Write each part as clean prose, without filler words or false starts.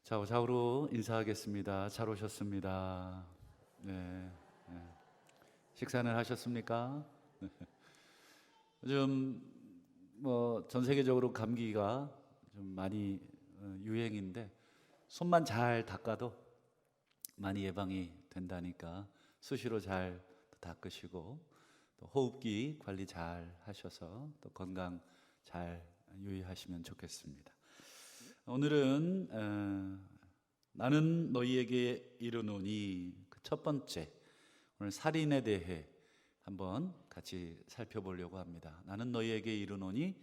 자, 좌우로 인사하겠습니다. 잘 오셨습니다. 네. 식사는 하셨습니까? 요즘 전 세계적으로 감기가 좀 많이 유행인데 손만 잘 닦아도 많이 예방이 된다니까 수시로 잘 닦으시고 또 호흡기 관리 잘 하셔서 또 건강 잘 유의하시면 좋겠습니다. 오늘은 나는 너희에게 이르노니 그 첫 번째 오늘 살인에 대해 한번 같이 살펴보려고 합니다. 나는 너희에게 이르노니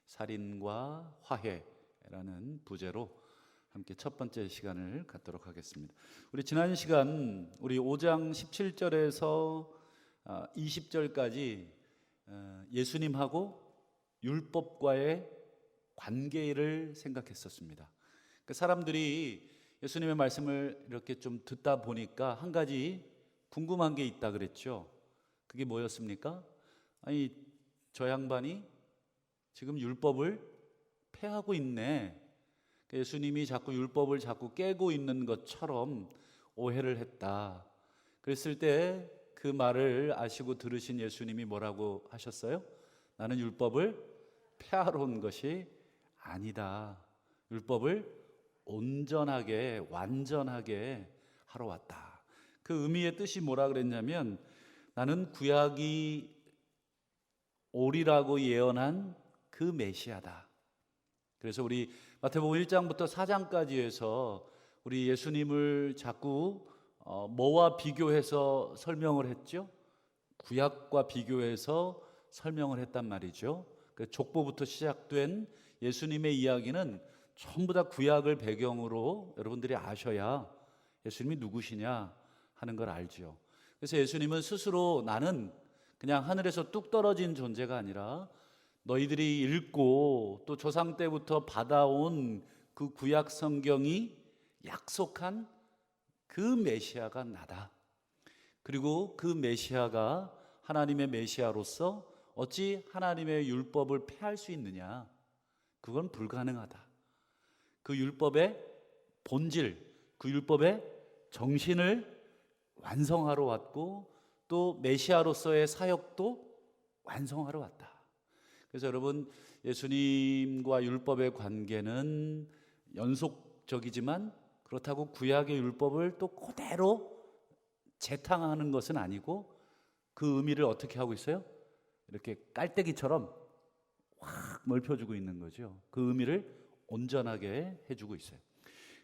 살인과 화해라는 부제로 함께 첫 번째 시간을 갖도록 하겠습니다. 우리 지난 시간 우리 5장 17절에서 20절까지 예수님하고 율법과의 관계를 생각했었습니다. 그 사람들이 예수님의 말씀을 이렇게 좀 듣다 보니까 한 가지 궁금한 게 있다 그랬죠. 그게 뭐였습니까? 아니, 저 양반이 지금 율법을 폐하고 있네. 예수님이 자꾸 율법을 자꾸 깨고 있는 것처럼 오해를 했다. 그랬을 때 그 말을 아시고 들으신 예수님이 뭐라고 하셨어요? 나는 율법을 폐하러 온 것이 아니다. 율법을 온전하게 완전하게 하러 왔다. 그 의미의 뜻이 뭐라 그랬냐면 나는 구약이 오리라고 예언한 그 메시아다. 그래서 우리 마태복음 1장부터 4장까지 해서 우리 예수님을 자꾸 뭐와 비교해서 설명을 했죠? 구약과 비교해서 설명을 했단 말이죠. 그 족보부터 시작된 예수님의 이야기는 전부 다 구약을 배경으로 여러분들이 아셔야 예수님이 누구시냐 하는 걸 알죠. 그래서 예수님은 스스로 나는 그냥 하늘에서 뚝 떨어진 존재가 아니라 너희들이 읽고 또 조상 때부터 받아온 그 구약 성경이 약속한 그 메시아가 나다. 그리고 그 메시아가 하나님의 메시아로서 어찌 하나님의 율법을 폐할 수 있느냐? 그건 불가능하다. 그 율법의 본질, 그 율법의 정신을 완성하러 왔고 또 메시아로서의 사역도 완성하러 왔다. 그래서 여러분, 예수님과 율법의 관계는 연속적이지만 그렇다고 구약의 율법을 또 그대로 재탕하는 것은 아니고 그 의미를 어떻게 하고 있어요? 이렇게 깔때기처럼 확 넓혀주고 있는 거죠. 그 의미를 온전하게 해주고 있어요.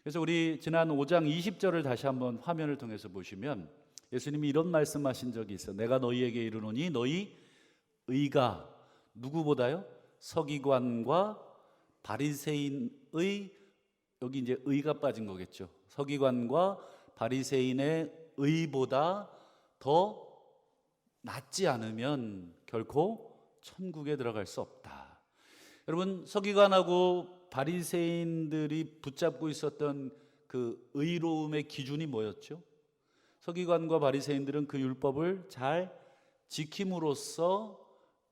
그래서 우리 지난 5장 20절을 다시 한번 화면을 통해서 보시면 예수님이 이런 말씀하신 적이 있어요. 내가 너희에게 이르노니 너희 의가 누구보다요? 서기관과 바리새인의, 여기 이제 의가 빠진 거겠죠. 서기관과 바리새인의 의보다 더 낫지 않으면 결코 천국에 들어갈 수 없다. 여러분, 서기관하고 바리새인들이 붙잡고 있었던 그 의로움의 기준이 뭐였죠? 서기관과 바리새인들은 그 율법을 잘 지킴으로써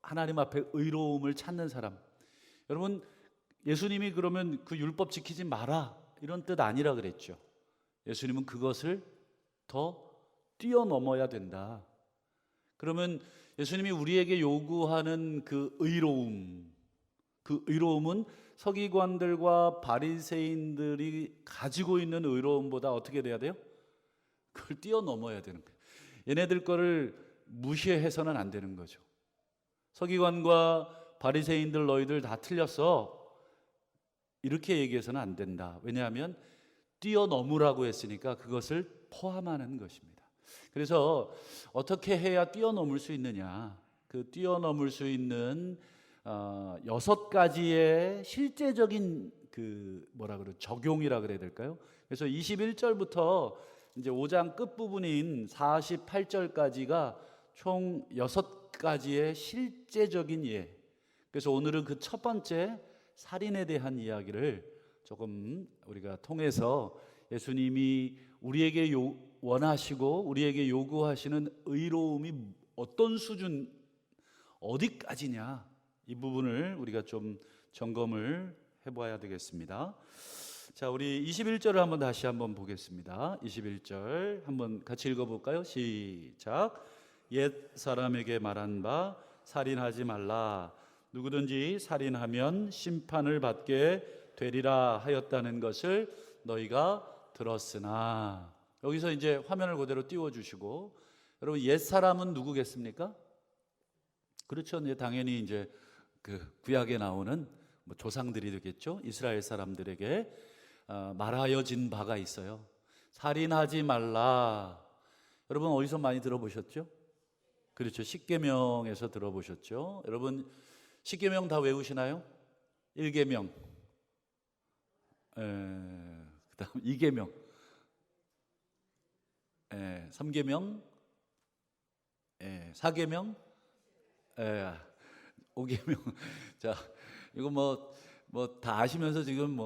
하나님 앞에 의로움을 찾는 사람. 여러분, 예수님이 그러면 그 율법 지키지 마라 이런 뜻 아니라 그랬죠. 예수님은 그것을 더 뛰어넘어야 된다. 그러면 예수님이 우리에게 요구하는 그 의로움은 서기관들과 바리새인들이 가지고 있는 의로움보다 어떻게 돼야 돼요? 그걸 뛰어넘어야 되는 거예요. 얘네들 거를 무시해서는 안 되는 거죠. 서기관과 바리새인들 너희들 다 틀렸어 이렇게 얘기해서는 안 된다. 왜냐하면 뛰어넘으라고 했으니까 그것을 포함하는 것입니다. 그래서 어떻게 해야 뛰어넘을 수 있느냐? 그 뛰어넘을 수 있는 6가지의 실제적인 적용이라 그래야 될까요? 그래서 21절부터 이제 5장 끝부분인 48절까지가 총 6가지의 실제적인 예. 그래서 오늘은 그 첫 번째 살인에 대한 이야기를 조금 우리가 통해서 예수님이 우리에게 원하시고 우리에게 요구하시는 의로움이 어떤 수준, 어디까지냐 이 부분을 우리가 좀 점검을 해봐야 되겠습니다. 자, 우리 21절을 한번 다시 한번 보겠습니다. 21절 한번 같이 읽어볼까요? 시작. 옛 사람에게 말한 바 살인하지 말라. 누구든지 살인하면 심판을 받게 되리라 하였다는 것을 너희가 들었으나. 여기서 이제 화면을 그대로 띄워주시고, 여러분 옛 사람은 누구겠습니까? 그렇죠. 이제 당연히 이제 그 구약에 나오는 뭐 조상들이 되겠죠. 이스라엘 사람들에게 말하여진 바가 있어요. 살인하지 말라. 여러분 어디서 많이 들어보셨죠? 그렇죠. 십계명에서 들어보셨죠. 여러분 십계명 다 외우시나요? 1계명, 그다음 2계명, 3계명, 4계명, 5계명. 자, 이거 뭐 다 아시면서 지금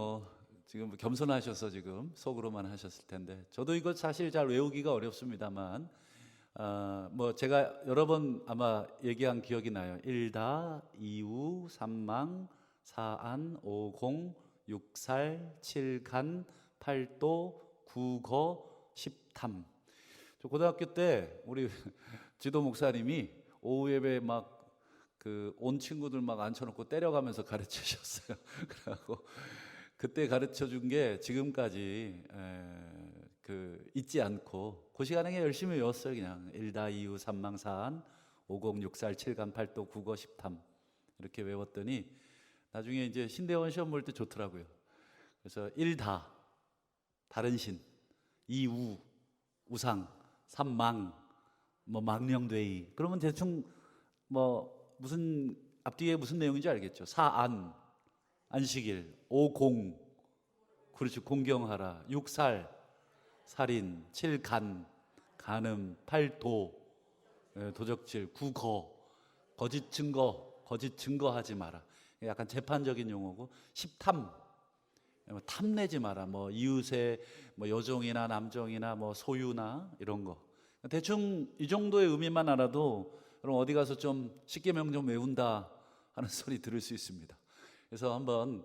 지금 겸손하셔서 지금 속으로만 하셨을 텐데, 저도 이거 사실 잘 외우기가 어렵습니다만, 뭐 제가 여러 번 아마 얘기한 기억이 나요. 1다, 2우, 3망, 4안, 5공, 6살, 7간, 8도, 9거, 10탐. 저 고등학교 때 우리 지도 목사님이 오후 예배 막 그 온 친구들 막 앉혀놓고 때려가면서 가르치셨어요. 그래갖고 그때 가르쳐 준 게 지금까지 그 잊지 않고 그 시간에 열심히 외웠어요. 그냥 1다, 2우, 3망, 4안, 5공, 6살, 7간, 8도, 9거, 10탐 이렇게 외웠더니 나중에 이제 신대원 시험 볼 때 좋더라고요. 그래서 1다, 다른 신, 2우, 우상, 3망, 뭐 망령되이. 그러면 대충 뭐 무슨 앞뒤에 무슨 내용인지 알겠죠. 4안, 안식일, 5공, 그렇죠. 공경하라. 6살, 살인, 7간, 간음, 8도, 도적질, 9거, 거짓 증거하지 마라. 약간 재판적인 용어고, 10탐, 탐내지 마라. 뭐 이웃의 뭐 여종이나 남종이나 뭐 소유나 이런 거. 대충 이 정도의 의미만 알아도 여러분 어디 가서 좀 십계명 좀 외운다 하는 소리 들을 수 있습니다. 그래서 한번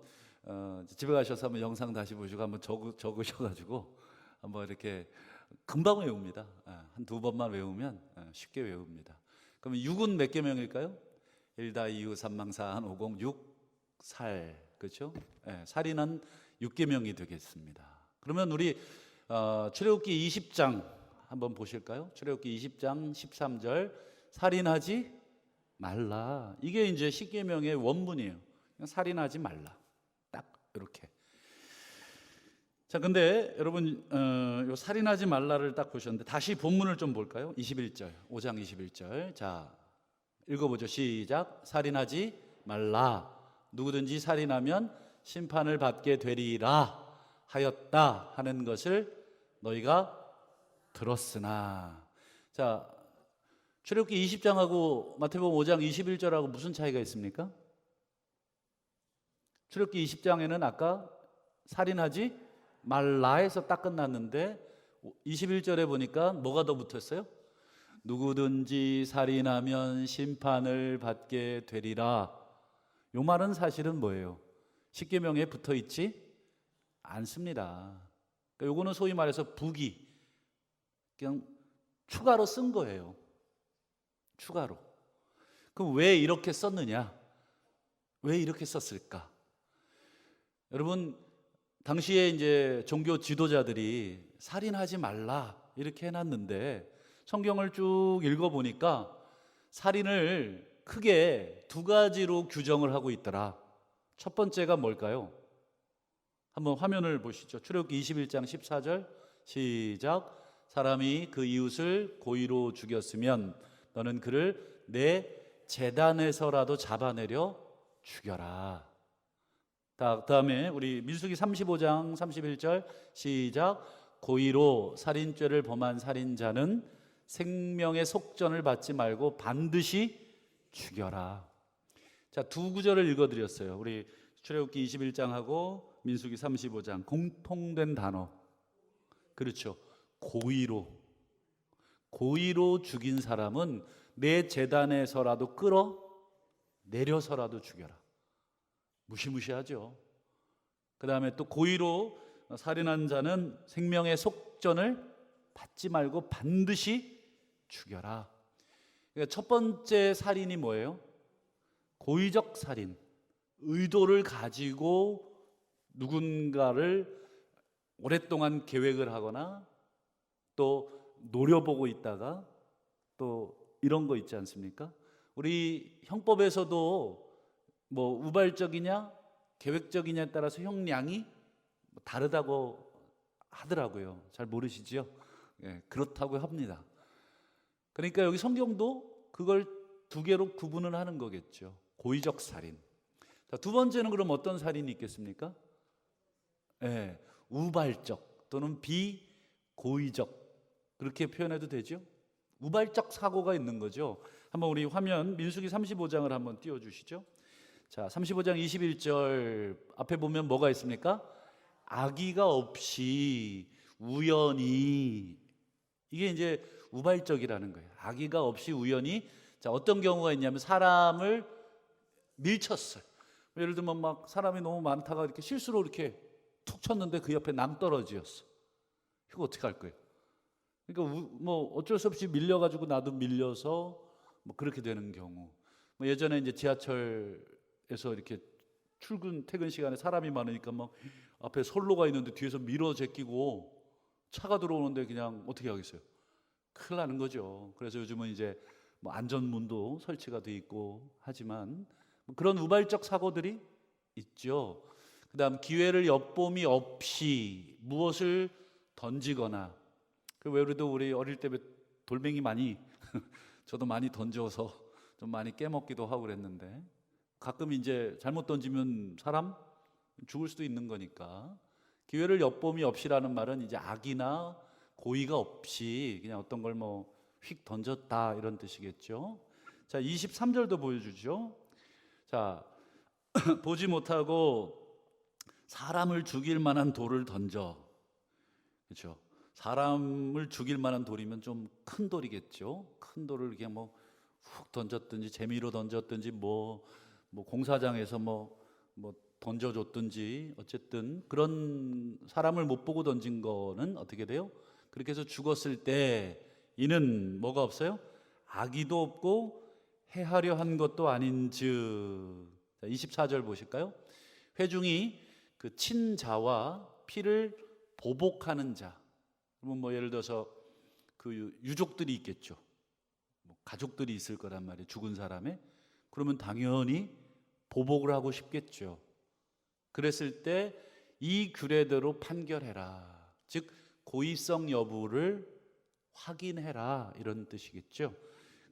집에 가셔서 한번 영상 다시 보시고 한번 적으셔가지고 한번 이렇게 금방 외웁니다. 한 2번만 외우면 쉽게 외웁니다. 그러면 6은 몇 계명일까요? 1다, 2우, 3망, 4안, 5공, 6살. 그렇죠? 살인은 6계명이 되겠습니다. 그러면 우리 출애굽기 20장 한번 보실까요? 출애굽기 20장 13절 살인하지 말라. 이게 이제 십계명의 원문이에요. 살인하지 말라. 딱 이렇게. 자, 근데 여러분 요 살인하지 말라를 딱 보셨는데 다시 본문을 좀 볼까요? 21절, 5장 21절. 자, 읽어보죠. 시작. 살인하지 말라. 누구든지 살인하면 심판을 받게 되리라 하였다 하는 것을 너희가 들었으나. 자, 출애굽기 20장하고 마태복음 5장 21절하고 무슨 차이가 있습니까? 출애굽기 20장에는 아까 살인하지 말라에서 딱 끝났는데 21절에 보니까 뭐가 더 붙었어요? 누구든지 살인하면 심판을 받게 되리라. 요 말은 사실은 뭐예요? 십계명에 붙어 있지 않습니다. 그러니까 요거는 소위 말해서 북이 그냥 추가로 쓴 거예요. 추가로. 그럼 왜 이렇게 썼느냐? 왜 이렇게 썼을까? 여러분, 당시에 이제 종교 지도자들이 살인하지 말라 이렇게 해놨는데 성경을 쭉 읽어보니까 살인을 크게 2가지로 규정을 하고 있더라. 첫 번째가 뭘까요? 한번 화면을 보시죠. 출애굽기 21장 14절 시작. 사람이 그 이웃을 고의로 죽였으면 너는 그를 내 제단에서라도 잡아내려 죽여라. 다음에 우리 민수기 35장 31절 시작. 고의로 살인죄를 범한 살인자는 생명의 속전을 받지 말고 반드시 죽여라. 자, 2구절을 읽어드렸어요. 우리 출애굽기 21장하고 민수기 35장 공통된 단어. 그렇죠. 고의로 죽인 사람은 내 제단에서라도 끌어내려서라도 죽여라. 무시무시하죠. 그 다음에 또 고의로 살인한 자는 생명의 속전을 받지 말고 반드시 죽여라. 그러니까 첫 번째 살인이 뭐예요? 고의적 살인. 의도를 가지고 누군가를 오랫동안 계획을 하거나 또 노려보고 있다가 또 이런 거 있지 않습니까? 우리 형법에서도 뭐 우발적이냐 계획적이냐에 따라서 형량이 다르다고 하더라고요. 잘 모르시죠? 예, 그렇다고 합니다. 그러니까 여기 성경도 그걸 두 개로 구분을 하는 거겠죠. 고의적 살인. 자, 두 번째는 그럼 어떤 살인이 있겠습니까? 예, 우발적 또는 비고의적, 그렇게 표현해도 되죠? 우발적 사고가 있는 거죠. 한번 우리 화면 민수기 35장을 한번 띄워주시죠. 자, 35장 21절 앞에 보면 뭐가 있습니까? 악의가 없이 우연히, 이게 이제 우발적이라는 거예요. 악의가 없이 우연히. 자, 어떤 경우가 있냐면 사람을 밀쳤어요. 예를 들면 막 사람이 너무 많다가 이렇게 실수로 이렇게 툭 쳤는데 그 옆에 낭떠러지였어. 이거 어떻게 할 거예요? 그러니까 뭐 어쩔 수 없이 밀려가지고 나도 밀려서 뭐 그렇게 되는 경우. 뭐 예전에 이제 지하철에서 이렇게 퇴근 시간에 사람이 많으니까 막 앞에 선로가 있는데 뒤에서 밀어 제끼고 차가 들어오는데 그냥 어떻게 하겠어요? 큰일 나는 거죠. 그래서 요즘은 이제 뭐 안전문도 설치가 돼 있고 하지만 그런 우발적 사고들이 있죠. 그다음 기회를 엿봄이 없이 무엇을 던지거나, 그 외에도 우리 어릴 때 돌멩이 많이 저도 많이 던져서 좀 많이 깨먹기도 하고 그랬는데, 가끔 이제 잘못 던지면 사람 죽을 수도 있는 거니까 기회를 엿봄이 없이라는 말은 이제 악이나 고의가 없이 그냥 어떤 걸 뭐 휙 던졌다 이런 뜻이겠죠. 자, 23절도 보여주죠. 자, 보지 못하고 사람을 죽일 만한 돌을 던져. 그렇죠. 사람을 죽일 만한 돌이면 좀 큰 돌이겠죠. 큰 돌을 그냥 뭐 훅 던졌든지 재미로 던졌든지 뭐 공사장에서 뭐 던져줬든지 어쨌든 그런 사람을 못 보고 던진 거는 어떻게 돼요? 그렇게 해서 죽었을 때 이는 뭐가 없어요? 악의도 없고 해하려 한 것도 아닌즉. 24절 보실까요? 회중이 그 친자와 피를 보복하는 자. 그러면 뭐 예를 들어서 그 유족들이 있겠죠. 뭐 가족들이 있을 거란 말이에요. 죽은 사람의. 그러면 당연히 보복을 하고 싶겠죠. 그랬을 때 이 규례대로 판결해라. 즉 고의성 여부를 확인해라 이런 뜻이겠죠.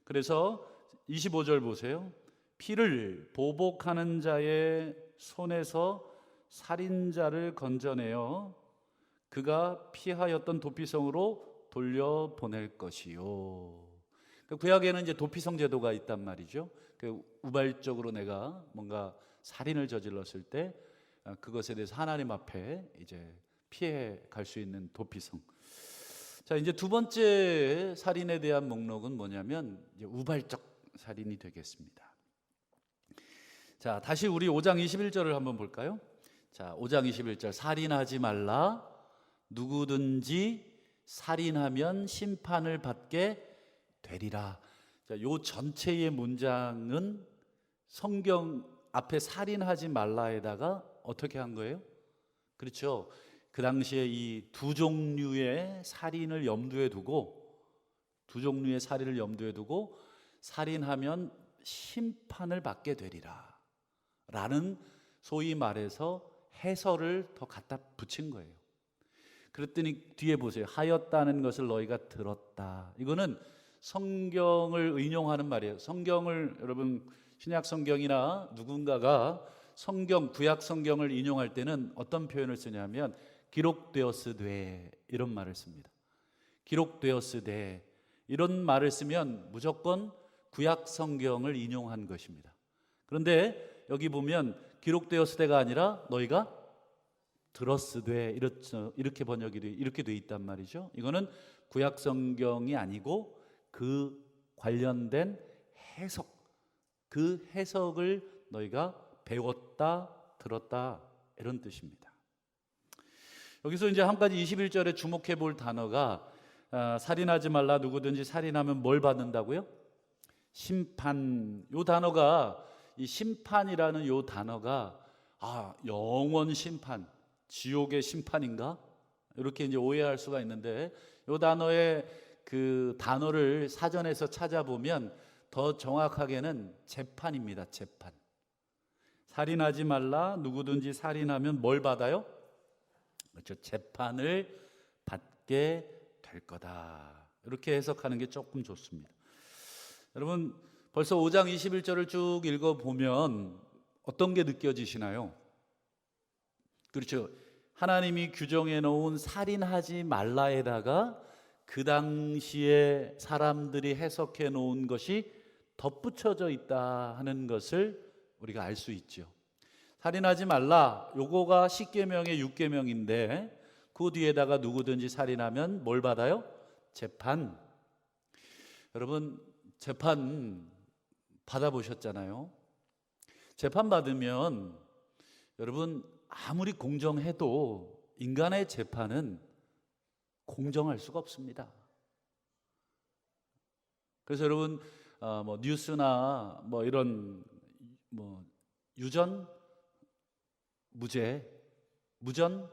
그래서 25절 보세요. 피를 보복하는 자의 손에서 살인자를 건져내어 그가 피하였던 도피성으로 돌려보낼 것이요. 구약에는 이제 도피성 제도가 있단 말이죠. 우발적으로 내가 뭔가 살인을 저질렀을 때 그것에 대해서 하나님 앞에 이제 피해 갈 수 있는 도피성. 자, 이제 두 번째 살인에 대한 목록은 뭐냐면 이제 우발적 살인이 되겠습니다. 자, 다시 우리 5장 21절을 한번 볼까요? 자, 5장 21절. 살인하지 말라. 누구든지 살인하면 심판을 받게 되리라. 자, 요 전체의 문장은 성경 앞에 살인하지 말라에다가 어떻게 한 거예요? 그렇죠. 그 당시에 이 두 종류의 살인을 염두에 두고, 살인하면 심판을 받게 되리라 라는, 소위 말해서 해설을 더 갖다 붙인 거예요. 그랬더니 뒤에 보세요. 하였다는 것을 너희가 들었다. 이거는 성경을 인용하는 말이에요. 성경을, 여러분 신약 성경이나 누군가가 구약 성경을 인용할 때는 어떤 표현을 쓰냐면 기록되었으되 이런 말을 씁니다. 기록되었으되 이런 말을 쓰면 무조건 구약 성경을 인용한 것입니다. 그런데 여기 보면 기록되었으되가 아니라 너희가 들었으되 이렇게 번역이 이렇게 돼 있단 말이죠. 이거는 구약 성경이 아니고 그 관련된 해석, 그 해석을 너희가 배웠다, 들었다 이런 뜻입니다. 여기서 이제 한 가지 21절에 주목해 볼 단어가 살인하지 말라. 누구든지 살인하면 뭘 받는다고요? 심판. 요 단어가, 이 심판이라는 요 단어가 영원 심판, 지옥의 심판인가? 이렇게 이제 오해할 수가 있는데, 요 단어의 그 단어를 사전에서 찾아보면 더 정확하게는 재판입니다. 재판. 살인하지 말라. 누구든지 살인하면 뭘 받아요? 그렇죠. 재판을 받게 될 거다. 이렇게 해석하는 게 조금 좋습니다. 여러분, 벌써 5장 21절을 쭉 읽어보면 어떤 게 느껴지시나요? 그렇죠. 하나님이 규정해 놓은 살인하지 말라에다가 그 당시에 사람들이 해석해 놓은 것이 덧붙여져 있다 하는 것을 우리가 알 수 있죠. 살인하지 말라, 요거가 10계명의 6계명인데 그 뒤에다가 누구든지 살인하면 뭘 받아요? 재판. 여러분, 재판 받아보셨잖아요. 재판 받으면 여러분, 아무리 공정해도 인간의 재판은 공정할 수가 없습니다. 그래서 여러분, 뉴스나 이런 유전, 무죄, 무전,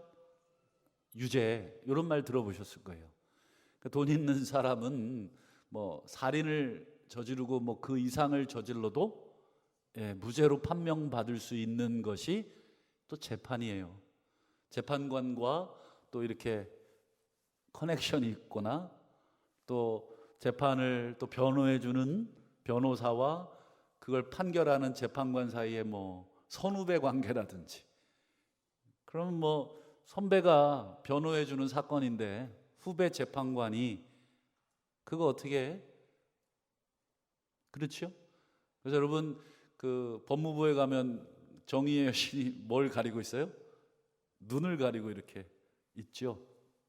유죄, 이런 말 들어보셨을 거예요. 돈 있는 사람은 살인을 저지르고 그 이상을 저질러도 무죄로 판명받을 수 있는 것이 또 재판이에요. 재판관과 또 이렇게 커넥션이 있거나 또 재판을 또 변호해주는 변호사와 그걸 판결하는 재판관 사이에 선후배 관계라든지, 그러면 선배가 변호해주는 사건인데 후배 재판관이 그거 어떻게 해? 그렇죠? 그래서 여러분, 그 법무부에 가면 정의의 여신이 뭘 가리고 있어요? 눈을 가리고 이렇게 있죠.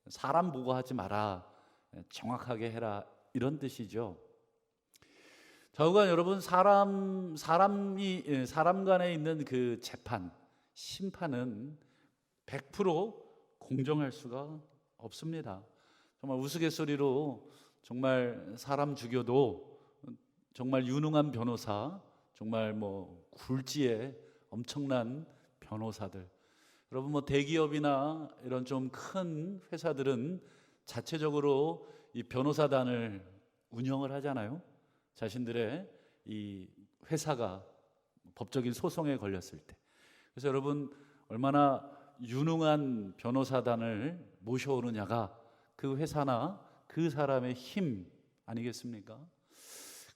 사람 보고 하지 마라, 정확하게 해라, 이런 뜻이죠. 좌우간 여러분, 사람 간에 있는 그 재판, 심판은 100% 공정할 수가 없습니다. 정말 우스갯소리로 정말 사람 죽여도 정말 유능한 변호사, 정말 굴지의 엄청난 변호사들, 여러분 대기업이나 이런 좀 큰 회사들은 자체적으로 이 변호사단을 운영을 하잖아요. 자신들의 이 회사가 법적인 소송에 걸렸을 때. 그래서 여러분, 얼마나 유능한 변호사단을 모셔오느냐가 그 회사나 그 사람의 힘 아니겠습니까?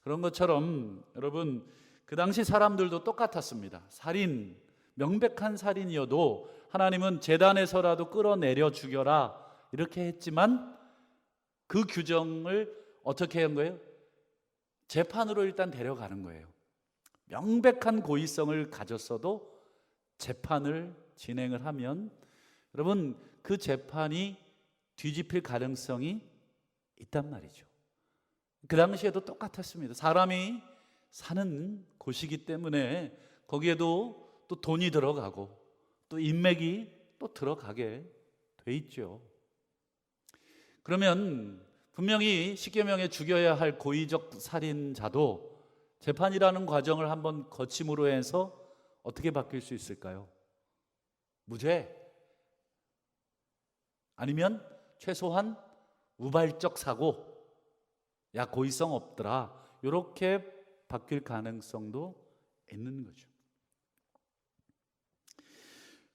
그런 것처럼 여러분, 그 당시 사람들도 똑같았습니다. 살인, 명백한 살인이어도 하나님은 제단에서라도 끌어내려 죽여라 이렇게 했지만 그 규정을 어떻게 한 거예요? 재판으로 일단 데려가는 거예요. 명백한 고의성을 가졌어도 재판을 진행을 하면 여러분, 그 재판이 뒤집힐 가능성이 있단 말이죠. 그 당시에도 똑같았습니다. 사람이 사는 곳이기 때문에 거기에도 또 돈이 들어가고 또 인맥이 또 들어가게 돼 있죠. 그러면 분명히 십계명에 죽여야 할 고의적 살인자도 재판이라는 과정을 한번 거침으로 해서 어떻게 바뀔 수 있을까요? 무죄, 아니면 최소한 우발적 사고, 야 고의성 없더라, 이렇게 바뀔 가능성도 있는 거죠.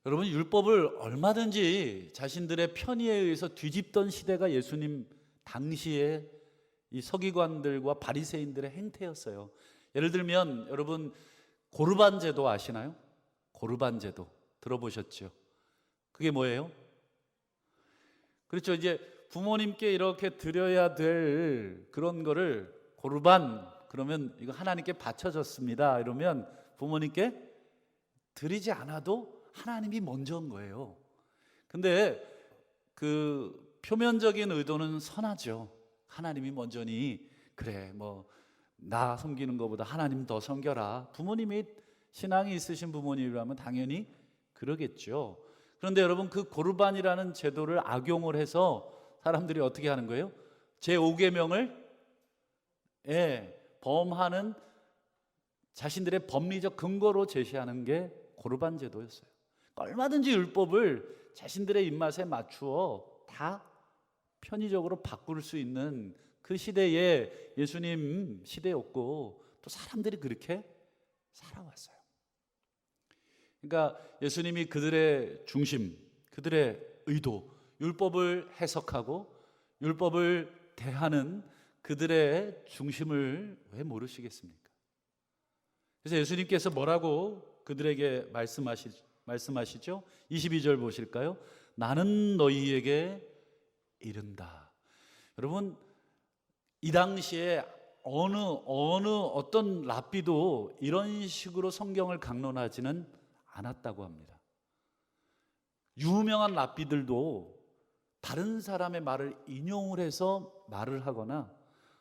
여러분, 율법을 얼마든지 자신들의 편의에 의해서 뒤집던 시대가 예수님 당시에 이 서기관들과 바리새인들의 행태였어요. 예를 들면 여러분, 고르반 제도 아시나요? 고르반 제도 들어보셨죠? 그게 뭐예요? 그렇죠. 이제 부모님께 이렇게 드려야 될 그런 거를 고르반, 그러면 이거 하나님께 바쳐졌습니다 이러면 부모님께 드리지 않아도 하나님이 먼저인 거예요. 근데 그 표면적인 의도는 선하죠. 하나님이 먼저니 그래 나 섬기는 것보다 하나님 더 섬겨라. 부모님이 신앙이 있으신 부모님이라면 당연히 그러겠죠. 그런데 여러분, 그 고르반이라는 제도를 악용을 해서 사람들이 어떻게 하는 거예요? 제5계명을 범하는 자신들의 법리적 근거로 제시하는 게 고르반 제도였어요. 얼마든지 율법을 자신들의 입맛에 맞추어 다 편의적으로 바꿀 수 있는 그 시대에 예수님 시대였고, 또 사람들이 그렇게 살아왔어요. 그러니까 예수님이 그들의 중심, 그들의 의도, 율법을 해석하고 율법을 대하는 그들의 중심을 왜 모르시겠습니까? 그래서 예수님께서 뭐라고 그들에게 말씀하시죠? 22절 보실까요? 나는 너희에게 이른다. 여러분, 이 당시에 어떤 랍비도 이런 식으로 성경을 강론하지는 않았다고 합니다. 유명한 랍비들도 다른 사람의 말을 인용을 해서 말을 하거나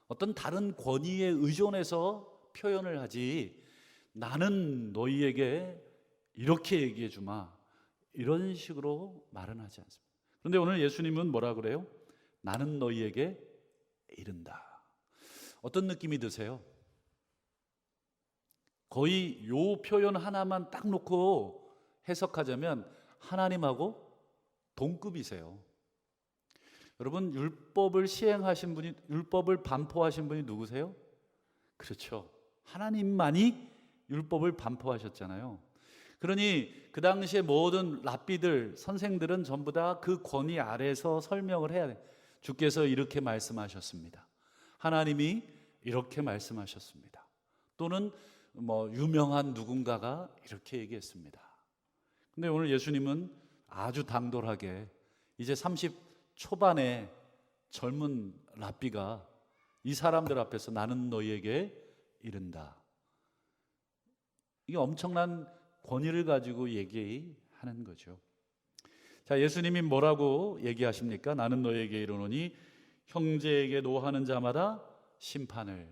어떤 다른 권위에 의존해서 표현을 하지, 나는 너희에게 이렇게 얘기해 주마, 이런 식으로 말은 하지 않습니다. 그런데 오늘 예수님은 뭐라 그래요? 나는 너희에게 이른다. 어떤 느낌이 드세요? 거의 요 표현 하나만 딱 놓고 해석하자면 하나님하고 동급이세요. 여러분, 율법을 시행하신 분이, 율법을 반포하신 분이 누구세요? 그렇죠, 하나님만이 율법을 반포하셨잖아요. 그러니 그 당시에 모든 랍비들, 선생들은 전부 다 그 권위 아래에서 설명을 해야 돼요. 주께서 이렇게 말씀하셨습니다. 하나님이 이렇게 말씀하셨습니다. 또는 유명한 누군가가 이렇게 얘기했습니다. 근데 오늘 예수님은 아주 당돌하게, 이제 30 초반의 젊은 랍비가 이 사람들 앞에서 나는 너희에게 이른다. 이게 엄청난 권위를 가지고 얘기하는 거죠. 자, 예수님이 뭐라고 얘기하십니까? 나는 너희에게 이르노니 형제에게 노하는 자마다 심판을,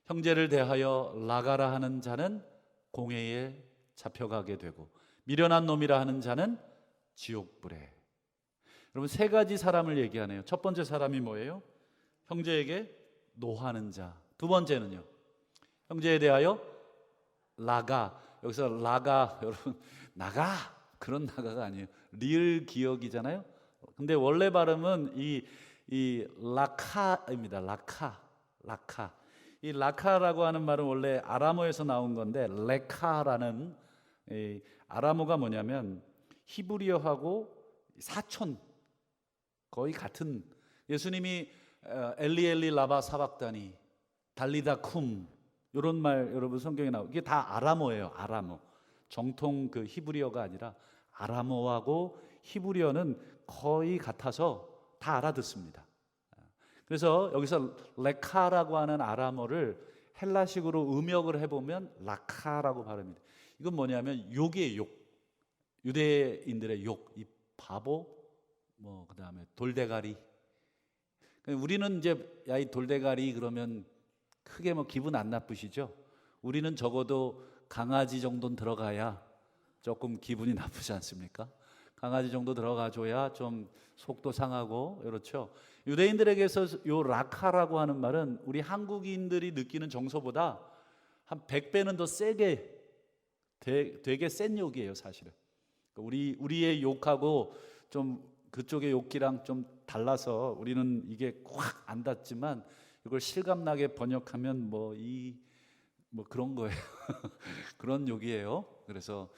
형제를 대하여 나가라 하는 자는 공회에 잡혀가게 되고 미련한 놈이라 하는 자는 지옥불에. 여러분, 세 가지 사람을 얘기하네요. 첫 번째 사람이 뭐예요? 형제에게 노하는 자. 두 번째는요, 형제에 대하여 나가. 여기서 나가, 여러분, 나가, 그런 나가가 아니에요. 리을 기억이잖아요. 근데 원래 발음은 이 라카입니다. 라카. 이 라카라고 하는 말은 원래 아람어에서 나온 건데, 레카라는 이 아람어가 뭐냐면 히브리어하고 사촌, 거의 같은. 예수님이 엘리 엘리 라바 사박다니 달리다 쿰, 이런 말 여러분 성경에 나오고, 이게 다 아람어예요. 아람어. 정통 그 히브리어가 아니라 아람어하고 히브리어는 거의 같아서 다 알아듣습니다. 그래서 여기서 레카라고 하는 아람어를 헬라식으로 음역을 해보면 라카라고 발음이 돼요. 이건 뭐냐면 욕이에요. 욕. 유대인들의 욕. 이 바보, 그다음에 돌대가리. 우리는 이제 야, 이 돌대가리 그러면 크게 기분 안 나쁘시죠? 우리는 적어도 강아지 정도는 들어가야 조금 기분이 나쁘지 않습니까? 강아지 정도 들어가줘야 좀 속도 상하고, 그렇죠? 유대인들에게서 요 라카라고 하는 말은 우리 한국인들이 느끼는 정서보다 한 100배는 더 세게, 되게 센 욕이에요, 사실은. 우리의 욕하고 좀 그쪽의 욕기랑 좀 달라서 우리는 이게 확 안 닿지만, 이걸 실감나게 번역하면 그런 거예요. 그런 욕이에요. 그래서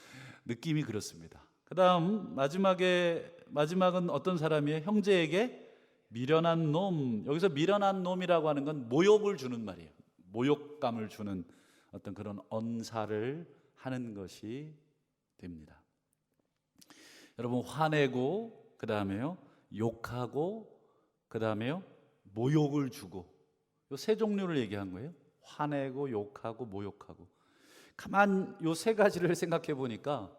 느낌이 그렇습니다. 그 다음 마지막은 어떤 사람이에요? 형제에게 미련한 놈. 여기서 미련한 놈이라고 하는 건 모욕을 주는 말이에요. 모욕감을 주는 어떤 그런 언사를 하는 것이 됩니다. 여러분, 화내고, 그 다음에요 욕하고, 그 다음에요 모욕을 주고, 이 세 종류를 얘기한 거예요. 화내고, 욕하고, 모욕하고. 가만 요 세 가지를 생각해 보니까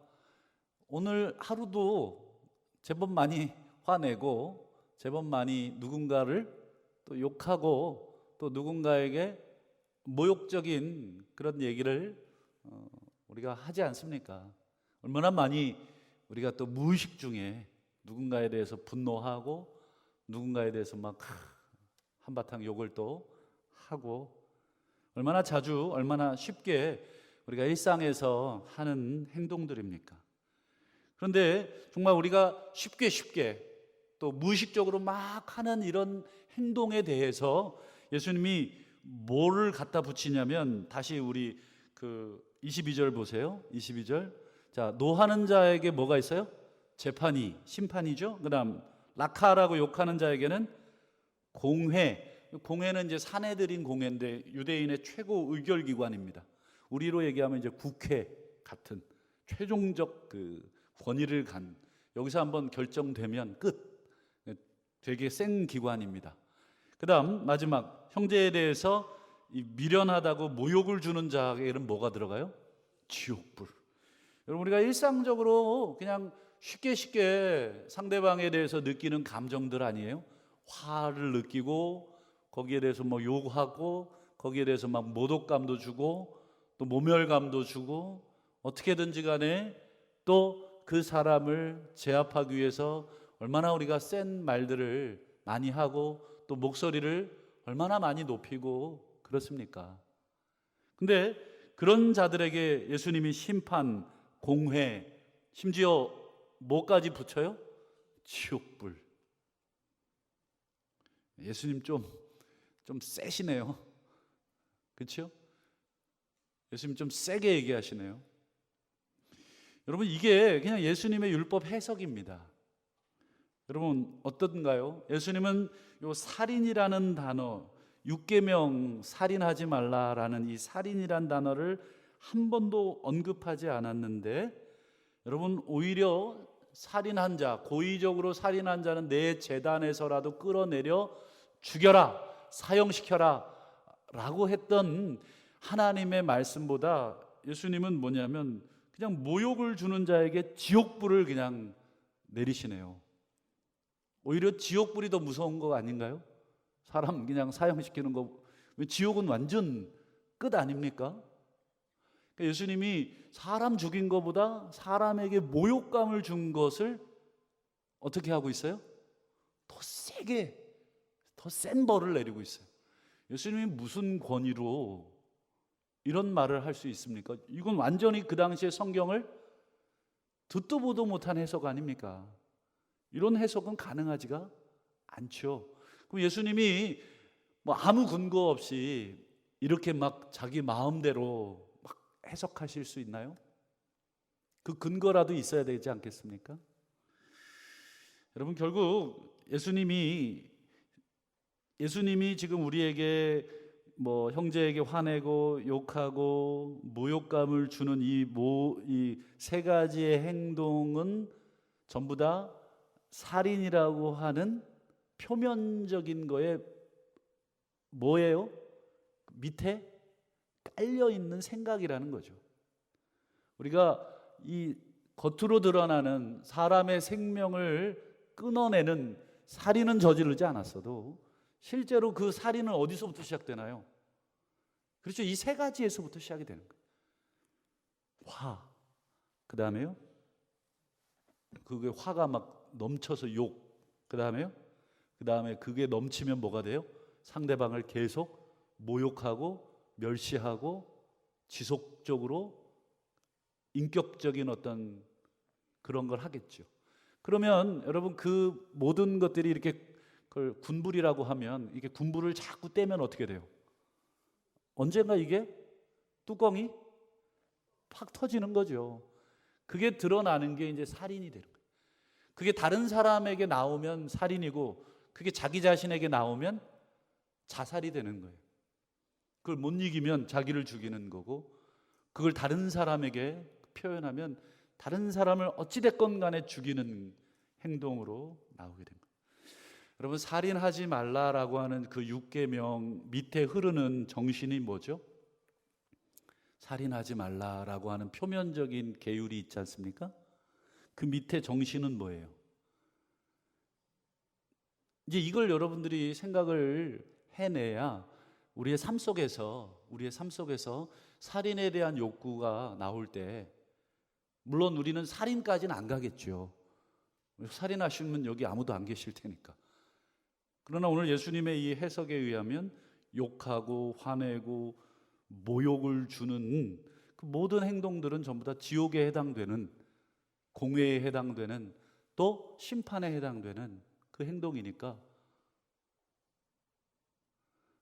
오늘 하루도 제법 많이 화내고, 제법 많이 누군가를 또 욕하고, 또 누군가에게 모욕적인 그런 얘기를 우리가 하지 않습니까? 얼마나 많이 우리가 또 무의식 중에 누군가에 대해서 분노하고 누군가에 대해서 막 한바탕 욕을 또 하고, 얼마나 자주 얼마나 쉽게 우리가 일상에서 하는 행동들입니까? 그런데 정말 우리가 쉽게 또 무의식적으로 막 하는 이런 행동에 대해서 예수님이 뭐를 갖다 붙이냐면, 다시 우리 그 22절 보세요. 22절. 자, 노하는 자에게 뭐가 있어요? 재판이, 심판이죠. 그다음 라카라고 욕하는 자에게는 공회. 공회는 이제 사내들인 공회인데 유대인의 최고 의결 기관입니다. 우리로 얘기하면 이제 국회 같은 최종적 그 권위를 간, 여기서 한번 결정되면 끝. 되게 센 기관입니다. 그다음 마지막, 형제에 대해서 이 미련하다고 모욕을 주는 자에게는 뭐가 들어가요? 지옥불. 여러분, 우리가 일상적으로 그냥 쉽게 상대방에 대해서 느끼는 감정들 아니에요? 화를 느끼고 거기에 대해서 뭐 욕하고 거기에 대해서 막 모독감도 주고 또 모멸감도 주고, 어떻게든지 간에 또 그 사람을 제압하기 위해서 얼마나 우리가 센 말들을 많이 하고 또 목소리를 얼마나 많이 높이고 그렇습니까? 근데 그런 자들에게 예수님이 심판, 공회, 심지어 뭐까지 붙여요? 지옥불. 예수님 좀 세시네요. 그렇죠? 예수님 좀 세게 얘기하시네요. 여러분, 이게 그냥 예수님의 율법 해석입니다. 여러분 어떤가요? 예수님은 요 살인이라는 단어, 육계명 살인하지 말라라는 이 살인이란 단어를 한 번도 언급하지 않았는데, 여러분 오히려 살인한 자, 고의적으로 살인한 자는 내 재단에서라도 끌어내려 죽여라, 사형시켜라 라고 했던 하나님의 말씀보다 예수님은 뭐냐면 그냥 모욕을 주는 자에게 지옥불을 그냥 내리시네요. 오히려 지옥불이 더 무서운 거 아닌가요? 사람 그냥 사형시키는 거, 지옥은 완전 끝 아닙니까? 그러니까 예수님이 사람 죽인 것보다 사람에게 모욕감을 준 것을 어떻게 하고 있어요? 더 세게, 더 센 벌을 내리고 있어요. 예수님이 무슨 권위로 이런 말을 할 수 있습니까? 이건 완전히 그 당시의 성경을 듣도 보도 못한 해석 아닙니까? 이런 해석은 가능하지가 않죠. 그럼 예수님이 뭐 아무 근거 없이 이렇게 막 자기 마음대로 막 해석하실 수 있나요? 그 근거라도 있어야 되지 않겠습니까? 여러분, 결국 예수님이 지금 우리에게 뭐 형제에게 화내고 욕하고 모욕감을 주는 이 세 가지의 행동은 전부 다 살인이라고 하는 표면적인 거에 뭐예요? 밑에 깔려 있는 생각이라는 거죠. 우리가 이 겉으로 드러나는 사람의 생명을 끊어내는 살인은 저지르지 않았어도 실제로 그 살인은 어디서부터 시작되나요? 그렇죠. 이 세 가지에서부터 시작이 되는 거예요. 화, 그 다음에요, 그게 화가 막 넘쳐서 욕, 그 다음에요, 그 다음에 그게 넘치면 뭐가 돼요? 상대방을 계속 모욕하고 멸시하고 지속적으로 인격적인 어떤 그런 걸 하겠죠. 그러면 여러분, 그 모든 것들이 이렇게 그걸 군불이라고 하면, 이게 군불을 자꾸 떼면 어떻게 돼요? 언젠가 이게 뚜껑이 팍 터지는 거죠. 그게 드러나는 게 이제 살인이 되는 거예요. 그게 다른 사람에게 나오면 살인이고, 그게 자기 자신에게 나오면 자살이 되는 거예요. 그걸 못 이기면 자기를 죽이는 거고, 그걸 다른 사람에게 표현하면 다른 사람을 어찌됐건 간에 죽이는 행동으로 나오게 됩니다. 여러분, 살인하지 말라라고 하는 그 6계명 밑에 흐르는 정신이 뭐죠? 살인하지 말라라고 하는 표면적인 계율이 있지 않습니까? 그 밑에 정신은 뭐예요? 이제 이걸 여러분들이 생각을 해내야 우리의 삶 속에서 살인에 대한 욕구가 나올 때 물론 우리는 살인까지는 안 가겠죠. 살인하시면 여기 아무도 안 계실 테니까. 그러나 오늘 예수님의 이 해석에 의하면 욕하고 화내고 모욕을 주는 그 모든 행동들은 전부 다 지옥에 해당되는, 공회에 해당되는, 또 심판에 해당되는 그 행동이니까,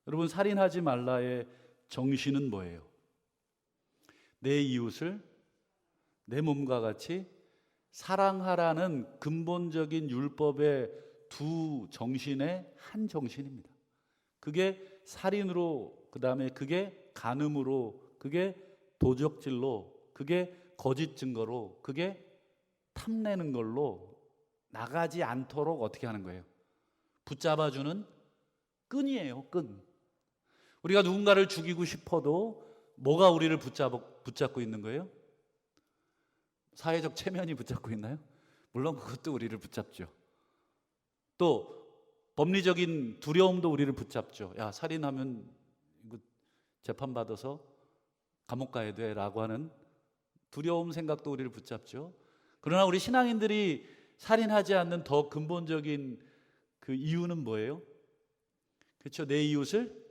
여러분, 살인하지 말라의 정신은 뭐예요? 내 이웃을 내 몸과 같이 사랑하라는 근본적인 율법의 두 정신의 한 정신입니다. 그게 살인으로, 그 다음에 그게 간음으로, 그게 도적질로, 그게 거짓 증거로, 그게 탐내는 걸로 나가지 않도록 어떻게 하는 거예요? 붙잡아주는 끈이에요, 끈. 우리가 누군가를 죽이고 싶어도 뭐가 우리를 붙잡고 있는 거예요? 사회적 체면이 붙잡고 있나요? 물론 그것도 우리를 붙잡죠. 또 법리적인 두려움도 우리를 붙잡죠. 야, 살인하면 이거 재판받아서 감옥 가야 돼 라고 하는 두려움 생각도 우리를 붙잡죠. 그러나 우리 신앙인들이 살인하지 않는 더 근본적인 그 이유는 뭐예요? 그렇죠. 내 이웃을,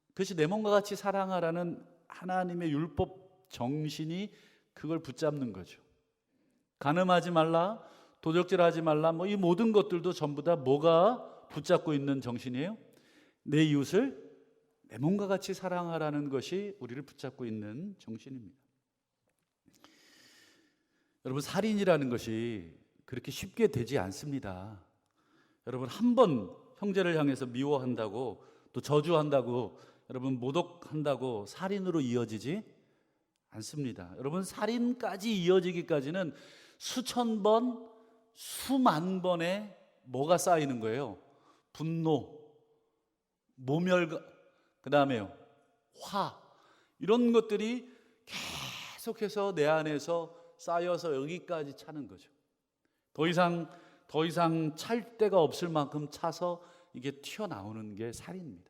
그것이 내 몸과 같이 사랑하라는 하나님의 율법 정신이 그걸 붙잡는 거죠. 간음하지 말라, 도적질하지 말라, 뭐 이 모든 것들도 전부 다 뭐가 붙잡고 있는 정신이에요? 내 이웃을 내 몸과 같이 사랑하라는 것이 우리를 붙잡고 있는 정신입니다. 여러분, 살인이라는 것이 그렇게 쉽게 되지 않습니다. 여러분, 한 번 형제를 향해서 미워한다고, 또 저주한다고, 여러분 모독한다고 살인으로 이어지지 않습니다. 여러분, 살인까지 이어지기까지는 수천 번, 수만 번의 뭐가 쌓이는 거예요? 분노, 모멸, 그 다음에요, 화, 이런 것들이 계속해서 내 안에서 쌓여서 여기까지 차는 거죠. 더 이상 찰 데가 없을 만큼 차서 이게 튀어나오는 게 살인입니다.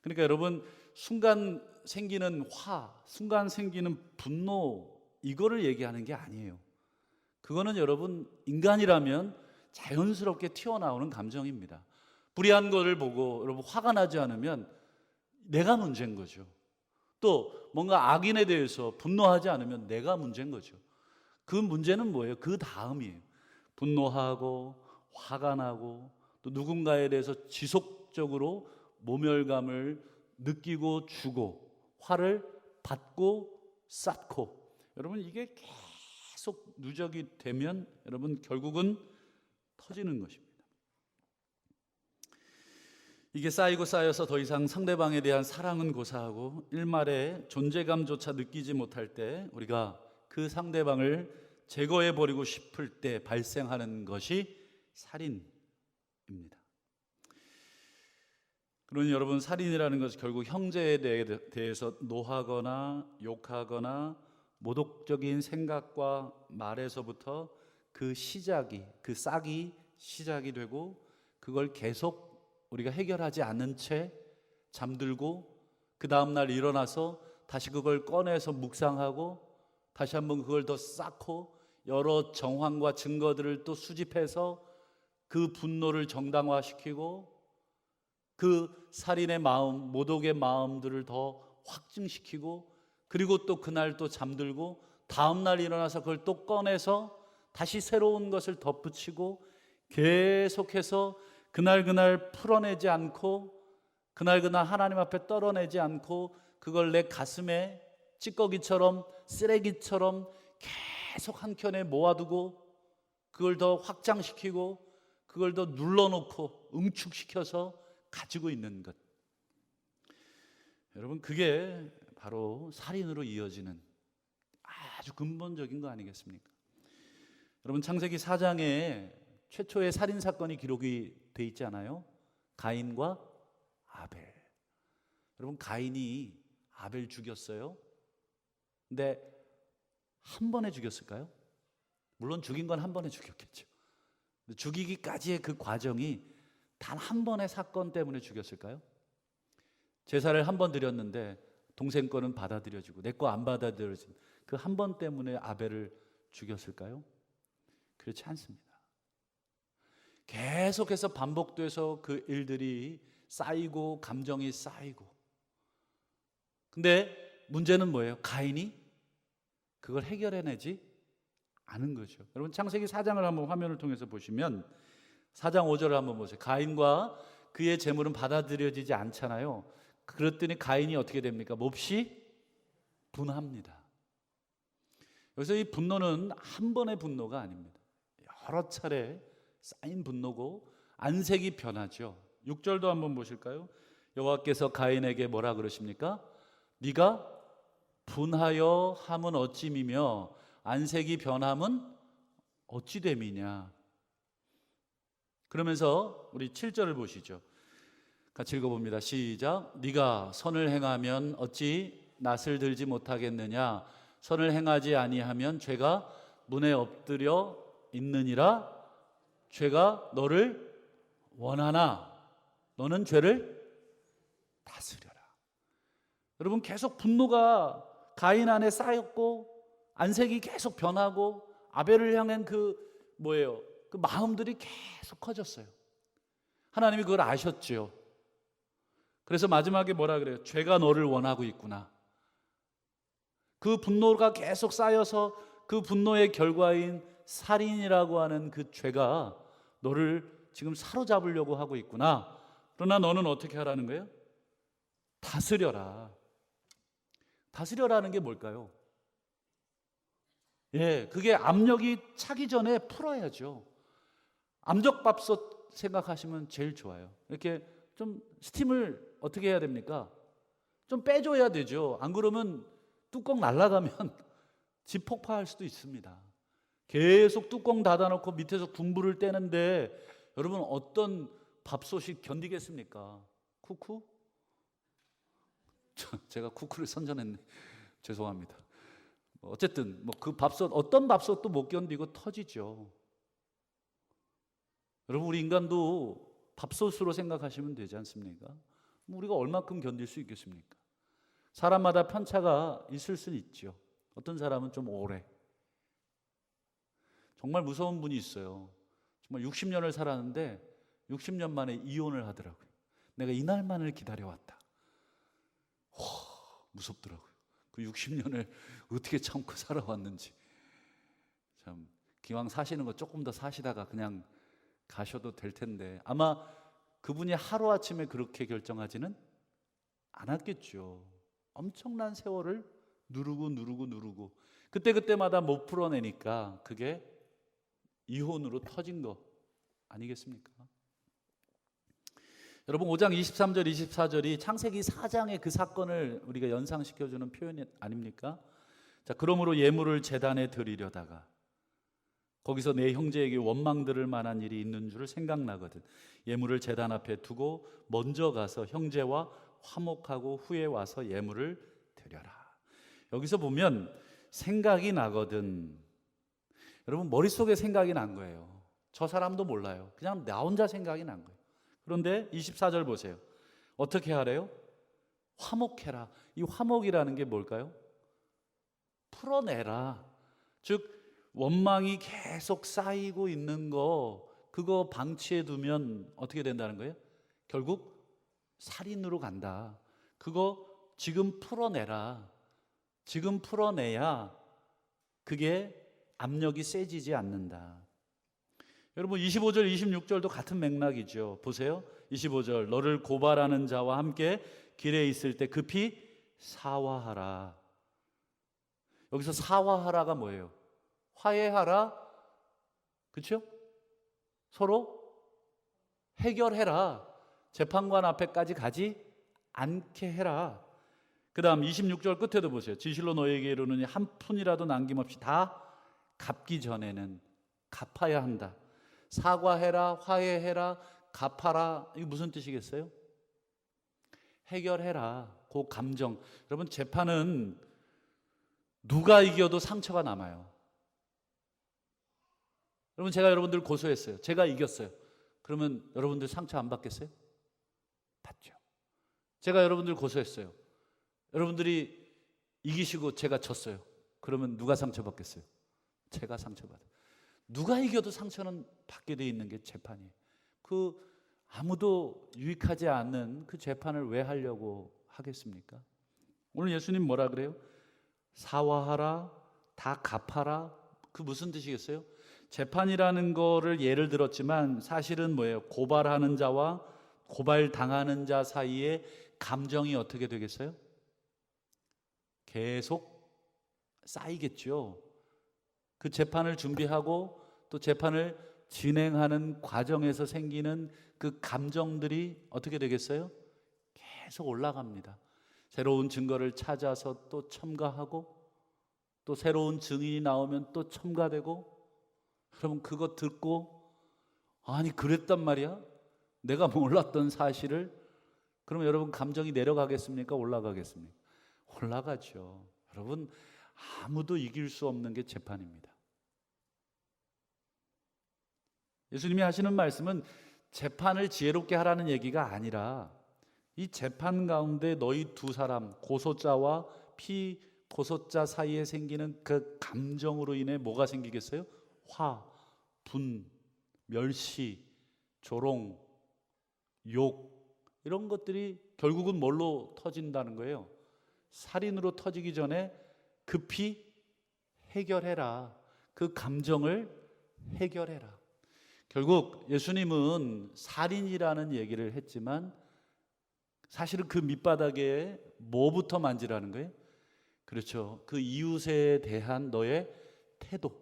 그러니까 여러분, 순간 생기는 화, 순간 생기는 분노, 이거를 얘기하는 게 아니에요. 그거는 여러분, 인간이라면 자연스럽게 튀어나오는 감정입니다. 불의한 거를 보고 여러분 화가 나지 않으면 내가 문제인 거죠. 또 뭔가 악인에 대해서 분노하지 않으면 내가 문제인 거죠. 그 문제는 뭐예요? 그 다음이에요. 분노하고 화가 나고 또 누군가에 대해서 지속적으로 모멸감을 느끼고 주고 화를 받고 쌓고, 여러분 이게 계속 누적이 되면 여러분 결국은 터지는 것입니다. 이게 쌓이고 쌓여서 더 이상 상대방에 대한 사랑은 고사하고 일말의 존재감조차 느끼지 못할 때 우리가 그 상대방을 제거해 버리고 싶을 때 발생하는 것이 살인입니다. 그러니 여러분, 살인이라는 것은 결국 형제에 대해서 노하거나 욕하거나 모독적인 생각과 말에서부터 그 싹이 시작이 되고, 그걸 계속 우리가 해결하지 않는 채 잠들고 그 다음날 일어나서 다시 그걸 꺼내서 묵상하고 다시 한번 그걸 더 쌓고 여러 정황과 증거들을 또 수집해서 그 분노를 정당화시키고 그 살인의 마음, 모독의 마음들을 더 확증시키고, 그리고 또 그날 또 잠들고 다음날 일어나서 그걸 또 꺼내서 다시 새로운 것을 덧붙이고 계속해서 그날 풀어내지 않고 그날 하나님 앞에 떨어내지 않고 그걸 내 가슴에 찌꺼기처럼 쓰레기처럼 계속 한켠에 모아두고 그걸 더 확장시키고 그걸 더 눌러놓고 응축시켜서 가지고 있는 것, 여러분 그게 바로 살인으로 이어지는 아주 근본적인 거 아니겠습니까? 여러분, 창세기 4장에 최초의 살인 사건이 기록이 돼 있지 않아요? 가인과 아벨. 여러분, 가인이 아벨 죽였어요. 근데 한 번에 죽였을까요? 물론 죽인 건 한 번에 죽였겠죠. 근데 죽이기까지의 그 과정이 단 한 번의 사건 때문에 죽였을까요? 제사를 한 번 드렸는데 동생 거는 받아들여지고 내 거 안 받아들여진 그 한 번 때문에 아벨을 죽였을까요? 그렇지 않습니다. 계속해서 반복돼서 그 일들이 쌓이고 감정이 쌓이고. 근데 문제는 뭐예요? 가인이 그걸 해결해내지 않은 거죠. 여러분 창세기 4장을 한번 화면을 통해서 보시면 4장 5절을 한번 보세요. 가인과 그의 재물은 받아들여지지 않잖아요. 그랬더니 가인이 어떻게 됩니까? 몹시 분합니다. 여기서 이 분노는 한 번의 분노가 아닙니다. 여러 차례 쌓인 분노고 안색이 변하죠. 6절도 한번 보실까요? 여호와께서 가인에게 뭐라 그러십니까? 네가 분하여 함은 어찌미며 안색이 변함은 어찌 됨이냐. 그러면서 우리 7절을 보시죠. 같이 읽어봅니다. 시작. 네가 선을 행하면 어찌 낯을 들지 못하겠느냐. 선을 행하지 아니하면 죄가 문에 엎드려 있느니라. 죄가 너를 원하나 너는 죄를 다스려라. 여러분 계속 분노가 가인 안에 쌓였고 안색이 계속 변하고 아벨을 향한 그 마음들이 계속 커졌어요. 하나님이 그걸 아셨죠. 그래서 마지막에 뭐라 그래요? 죄가 너를 원하고 있구나. 그 분노가 계속 쌓여서 그 분노의 결과인 살인이라고 하는 그 죄가 너를 지금 사로잡으려고 하고 있구나. 그러나 너는 어떻게 하라는 거예요? 다스려라. 다스려라는 게 뭘까요? 그게 압력이 차기 전에 풀어야죠. 암적밥솥 생각하시면 제일 좋아요. 이렇게 좀 스팀을 어떻게 해야 됩니까? 좀 빼줘야 되죠. 안 그러면 뚜껑 날아가면 집 폭파할 수도 있습니다. 계속 뚜껑 닫아놓고 밑에서 군부를 떼는데 여러분 어떤 밥솥이 견디겠습니까? 쿠쿠? 제가 쿠쿠를 선전했네. 죄송합니다. 어쨌든 그 밥솥 어떤 밥솥도 못 견디고 터지죠. 여러분 우리 인간도 밥솥으로 생각하시면 되지 않습니까? 우리가 얼마큼 견딜 수 있겠습니까? 사람마다 편차가 있을 수는 있죠. 어떤 사람은 좀 오래. 정말 무서운 분이 있어요. 정말 60년을 살았는데 60년 만에 이혼을 하더라고요. 내가 이날만을 기다려왔다. 무섭더라고요. 그 60년을 어떻게 참고 살아왔는지. 참 기왕 사시는 거 조금 더 사시다가 그냥 가셔도 될 텐데 아마 그분이 하루아침에 그렇게 결정하지는 않았겠죠. 엄청난 세월을 누르고 그때마다 못 풀어내니까 그게 이혼으로 터진 거 아니겠습니까? 여러분 5장 23절 24절이 창세기 4장의 그 사건을 우리가 연상시켜주는 표현 아닙니까? 자, 그러므로 예물을 제단에 드리려다가 거기서 내 형제에게 원망 들을 만한 일이 있는 줄 생각나거든. 예물을 제단 앞에 두고 먼저 가서 형제와 화목하고 후에 와서 예물을 드려라. 여기서 보면 생각이 나거든. 여러분 머릿속에 생각이 난 거예요. 저 사람도 몰라요. 그냥 나 혼자 생각이 난 거예요. 그런데 24절 보세요. 어떻게 하래요? 화목해라. 이 화목이라는 게 뭘까요? 풀어내라. 즉 원망이 계속 쌓이고 있는 거 그거 방치해 두면 어떻게 된다는 거예요? 결국 살인으로 간다. 그거 지금 풀어내라. 지금 풀어내야 그게 압력이 세지지 않는다. 여러분 25절 26절도 같은 맥락이죠. 보세요. 25절 너를 고발하는 자와 함께 길에 있을 때 급히 사화하라. 여기서 사화하라가 뭐예요? 화해하라. 그렇죠? 서로 해결해라. 재판관 앞에까지 가지 않게 해라. 그 다음 26절 끝에도 보세요. 진실로 너에게 이르노니 한 푼이라도 남김없이 다 갚기 전에는 갚아야 한다. 사과해라, 화해해라, 갚아라. 이게 무슨 뜻이겠어요? 해결해라. 그 감정. 여러분 재판은 누가 이겨도 상처가 남아요. 여러분 제가 여러분들 고소했어요. 제가 이겼어요. 그러면 여러분들 상처 안 받겠어요? 받죠. 제가 여러분들 고소했어요. 여러분들이 이기시고 제가 졌어요. 그러면 누가 상처 받겠어요? 제가 상처받아요. 누가 이겨도 상처는 받게 돼 있는 게 재판이에요. 그 아무도 유익하지 않는 그 재판을 왜 하려고 하겠습니까? 오늘 예수님 뭐라 그래요? 사화하라, 다 갚아라. 그 무슨 뜻이겠어요? 재판이라는 거를 예를 들었지만 사실은 뭐예요? 고발하는 자와 고발당하는 자 사이에 감정이 어떻게 되겠어요? 계속 쌓이겠죠. 그 재판을 준비하고 또 재판을 진행하는 과정에서 생기는 그 감정들이 어떻게 되겠어요? 계속 올라갑니다. 새로운 증거를 찾아서 또 첨가하고 또 새로운 증인이 나오면 또 첨가되고, 여러분 그거 듣고 아니 그랬단 말이야? 내가 몰랐던 사실을. 그러면 여러분 감정이 내려가겠습니까? 올라가겠습니까? 올라가죠. 여러분 아무도 이길 수 없는 게 재판입니다. 예수님이 하시는 말씀은 재판을 지혜롭게 하라는 얘기가 아니라 이 재판 가운데 너희 두 사람, 고소자와 피고소자 사이에 생기는 그 감정으로 인해 뭐가 생기겠어요? 화, 분, 멸시, 조롱, 욕, 이런 것들이 결국은 뭘로 터진다는 거예요? 살인으로 터지기 전에 급히 해결해라. 그 감정을 해결해라. 결국 예수님은 살인이라는 얘기를 했지만 사실은 그 밑바닥에 뭐부터 만지라는 거예요? 그렇죠. 그 이웃에 대한 너의 태도,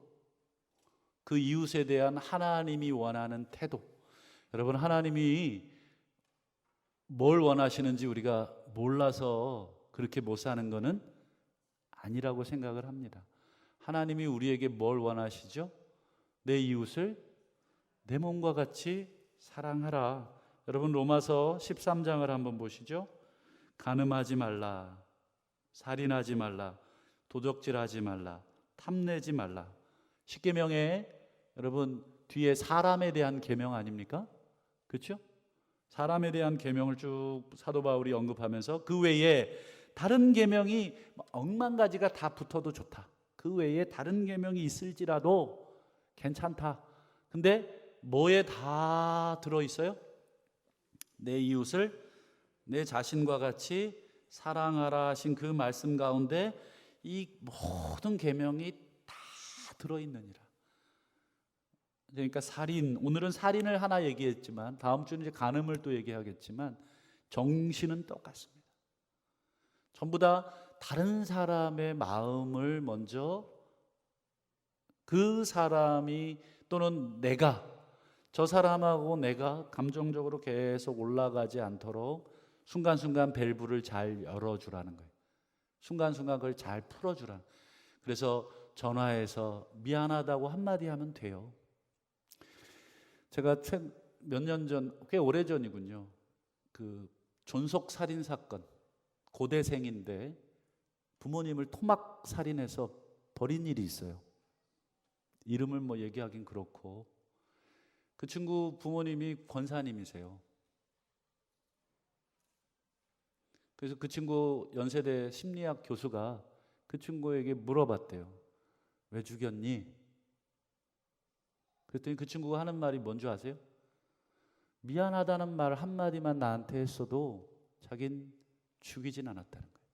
그 이웃에 대한 하나님이 원하는 태도. 여러분 하나님이 뭘 원하시는지 우리가 몰라서 그렇게 못 사는 것은 아니라고 생각을 합니다. 하나님이 우리에게 뭘 원하시죠? 내 이웃을 내 몸과 같이 사랑하라. 여러분 로마서 13장을 한번 보시죠. 간음하지 말라, 살인하지 말라, 도적질하지 말라, 탐내지 말라. 십계명에 여러분 뒤에 사람에 대한 계명 아닙니까? 그렇죠? 사람에 대한 계명을 쭉 사도 바울이 언급하면서 그 외에 다른 계명이 억만 가지가 다 붙어도 좋다. 그 외에 다른 계명이 있을지라도 괜찮다. 근데 뭐에 다 들어있어요? 내 이웃을 내 자신과 같이 사랑하라 하신 그 말씀 가운데 이 모든 계명이 다 들어있느니라. 그러니까 살인, 오늘은 살인을 하나 얘기했지만 다음 주는 이제 간음을 또 얘기하겠지만 정신은 똑같습니다. 전부 다 다른 사람의 마음을 먼저 그 사람이 또는 내가 저 사람하고 내가 감정적으로 계속 올라가지 않도록 순간순간 밸브를 잘 열어주라는 거예요. 순간순간 그걸 잘 풀어주라는. 그래서 전화해서 미안하다고 한마디 하면 돼요. 제가 몇 년 전, 꽤 오래 전이군요. 그 존속 살인 사건, 고대생인데 부모님을 토막 살인해서 버린 일이 있어요. 이름을 뭐 얘기하긴 그렇고 그 친구 부모님이 권사님이세요. 그래서 그 친구 연세대 심리학 교수가 그 친구에게 물어봤대요. 왜 죽였니? 그랬더니 그 친구가 하는 말이 뭔지 아세요? 미안하다는 말 한마디만 나한테 했어도 자긴 죽이진 않았다는 거예요.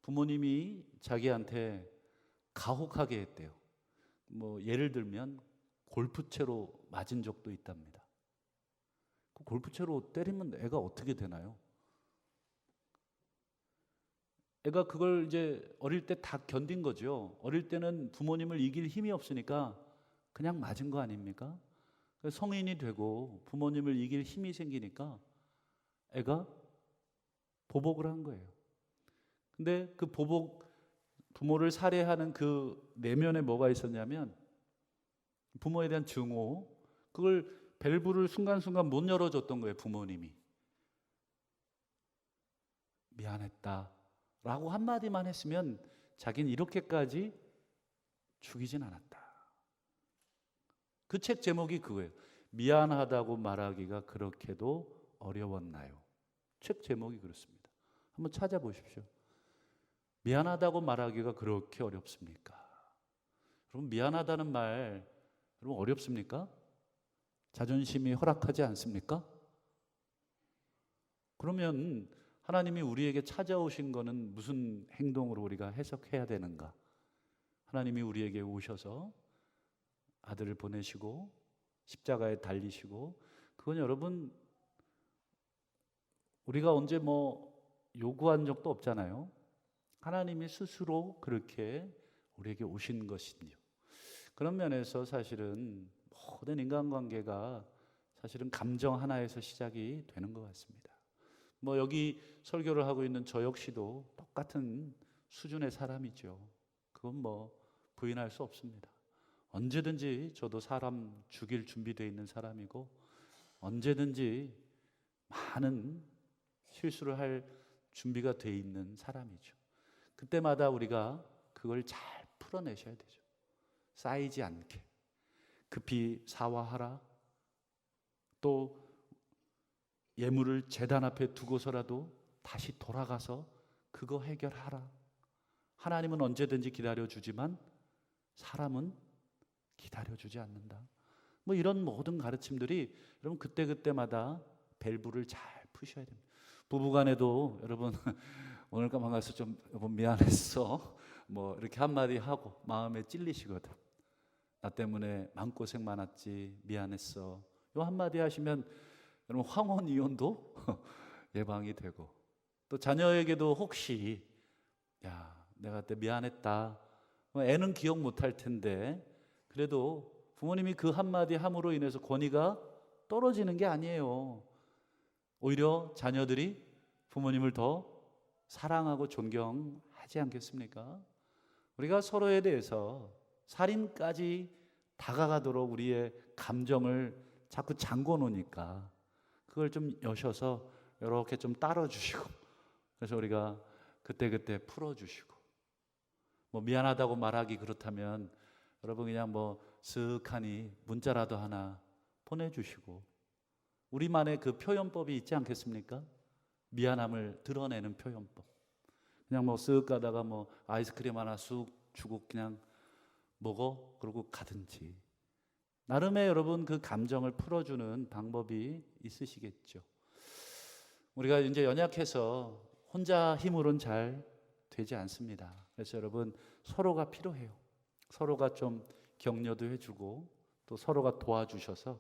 부모님이 자기한테 가혹하게 했대요. 뭐 예를 들면 골프채로 맞은 적도 있답니다. 그 골프채로 때리면 애가 어떻게 되나요? 애가 그걸 이제 어릴 때 다 견딘 거죠. 어릴 때는 부모님을 이길 힘이 없으니까 그냥 맞은 거 아닙니까? 성인이 되고 부모님을 이길 힘이 생기니까 애가 보복을 한 거예요. 근데 그 부모를 살해하는 그 내면에 뭐가 있었냐면 부모에 대한 증오, 그걸 밸브를 순간순간 못 열어줬던 거예요. 부모님이 미안했다 라고 한마디만 했으면 자기는 이렇게까지 죽이진 않았다. 그 책 제목이 그거예요. 미안하다고 말하기가 그렇게도 어려웠나요? 책 제목이 그렇습니다. 한번 찾아보십시오. 미안하다고 말하기가 그렇게 어렵습니까? 여러분 미안하다는 말 여러분 어렵습니까? 자존심이 허락하지 않습니까? 그러면 하나님이 우리에게 찾아오신 거는 무슨 행동으로 우리가 해석해야 되는가? 하나님이 우리에게 오셔서 아들을 보내시고 십자가에 달리시고, 그건 여러분 우리가 언제 요구한 적도 없잖아요. 하나님이 스스로 그렇게 우리에게 오신 것이요. 그런 면에서 사실은 모든 인간관계가 사실은 감정 하나에서 시작이 되는 것 같습니다. 여기 설교를 하고 있는 저 역시도 똑같은 수준의 사람이죠. 그건 부인할 수 없습니다. 언제든지 저도 사람 죽일 준비되어 있는 사람이고, 언제든지 많은 실수를 할 준비가 되어 있는 사람이죠. 그때마다 우리가 그걸 잘 풀어내셔야 되죠. 쌓이지 않게 급히 사과하라, 또 예물을 제단 앞에 두고서라도 다시 돌아가서 그거 해결하라. 하나님은 언제든지 기다려주지만 사람은 기다려주지 않는다. 이런 모든 가르침들이 여러분 그때그때마다 밸브를 잘 푸셔야 됩니다. 부부간에도 여러분 오늘까만 가서 좀 여러분 미안했어 이렇게 한마디 하고 마음에 찔리시거든. 나 때문에 마음고생 많았지, 미안했어. 요 한마디 하시면 여러분 황혼 이혼도 예방이 되고, 또 자녀에게도 혹시 내가 그때 미안했다, 애는 기억 못할 텐데 그래도 부모님이 그 한마디 함으로 인해서 권위가 떨어지는 게 아니에요. 오히려 자녀들이 부모님을 더 사랑하고 존경하지 않겠습니까? 우리가 서로에 대해서 살인까지 다가가도록 우리의 감정을 자꾸 잠궈 놓으니까 그걸 좀 여셔서 이렇게 좀 따라주시고, 그래서 우리가 그때그때 풀어주시고, 미안하다고 말하기 그렇다면 여러분 그냥 쓱하니 문자라도 하나 보내주시고, 우리만의 그 표현법이 있지 않겠습니까? 미안함을 드러내는 표현법. 그냥 쓱 가다가 아이스크림 하나 쑥 주고 그냥 먹어 그러고 가든지, 나름의 여러분 그 감정을 풀어주는 방법이 있으시겠죠. 우리가 이제 연약해서 혼자 힘으로는 잘 되지 않습니다. 그래서 여러분 서로가 필요해요. 서로가 좀 격려도 해주고, 또 서로가 도와주셔서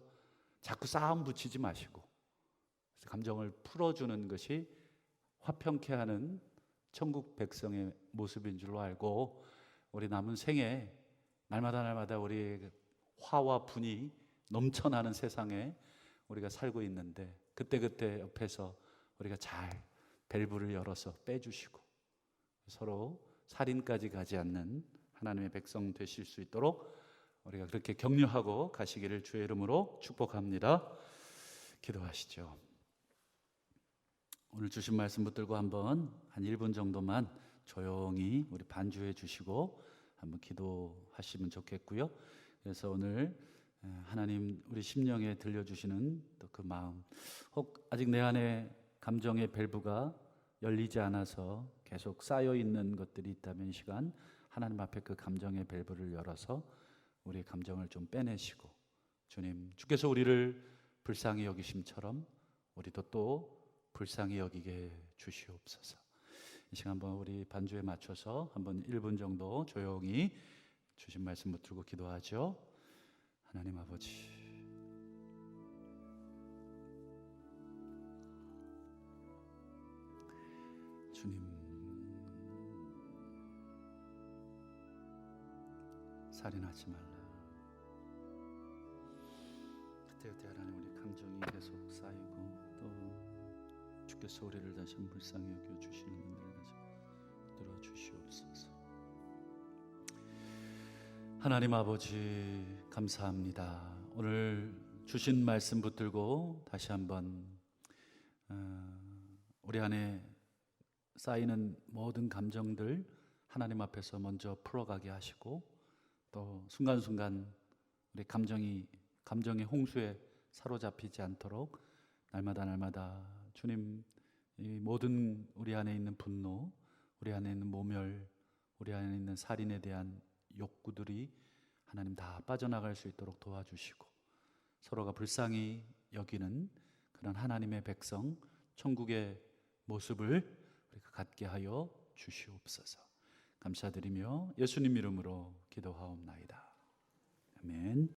자꾸 싸움 붙이지 마시고 감정을 풀어주는 것이 화평케 하는 천국 백성의 모습인 줄로 알고, 우리 남은 생에 날마다 우리 화와 분이 넘쳐나는 세상에 우리가 살고 있는데, 그때 옆에서 우리가 잘 밸브를 열어서 빼주시고 서로 살인까지 가지 않는 하나님의 백성 되실 수 있도록 우리가 그렇게 격려하고 가시기를 주의 이름으로 축복합니다. 기도하시죠. 오늘 주신 말씀 붙들고 한번 한 1분 정도만 조용히 우리 반주해 주시고 한번 기도하시면 좋겠고요. 그래서 오늘 하나님 우리 심령에 들려주시는 또 그 마음, 혹 아직 내 안에 감정의 밸브가 열리지 않아서 계속 쌓여 있는 것들이 있다면, 이 시간 하나님 앞에 그 감정의 밸브를 열어서 우리의 감정을 좀 빼내시고, 주님, 주께서 우리를 불쌍히 여기심처럼 우리도 또 불쌍히 여기게 주시옵소서. 이 시간 한번 우리 반주에 맞춰서 한번 1분 정도 조용히 주신 말씀 붙들고 기도하죠. 하나님 아버지, 주님, 살인하지 말라. 그때 하나님 우리 감정이 계속 쌓이고, 또 주께서 우리를 다시 한번 불쌍히 여겨 주시는 은혜를 다시 들어 주시옵소서. 하나님 아버지 감사합니다. 오늘 주신 말씀 붙들고 다시 한번 우리 안에 쌓이는 모든 감정들 하나님 앞에서 먼저 풀어가게 하시고, 또 순간순간 우리 감정의 홍수에 사로잡히지 않도록 날마다 주님, 이 모든 우리 안에 있는 분노, 우리 안에 있는 모멸, 우리 안에 있는 살인에 대한 욕구들이 하나님 다 빠져나갈 수 있도록 도와주시고 서로가 불쌍히 여기는 그런 하나님의 백성 천국의 모습을 우리가 갖게 하여 주시옵소서. 감사드리며 예수님 이름으로 기도하옵나이다. 아멘.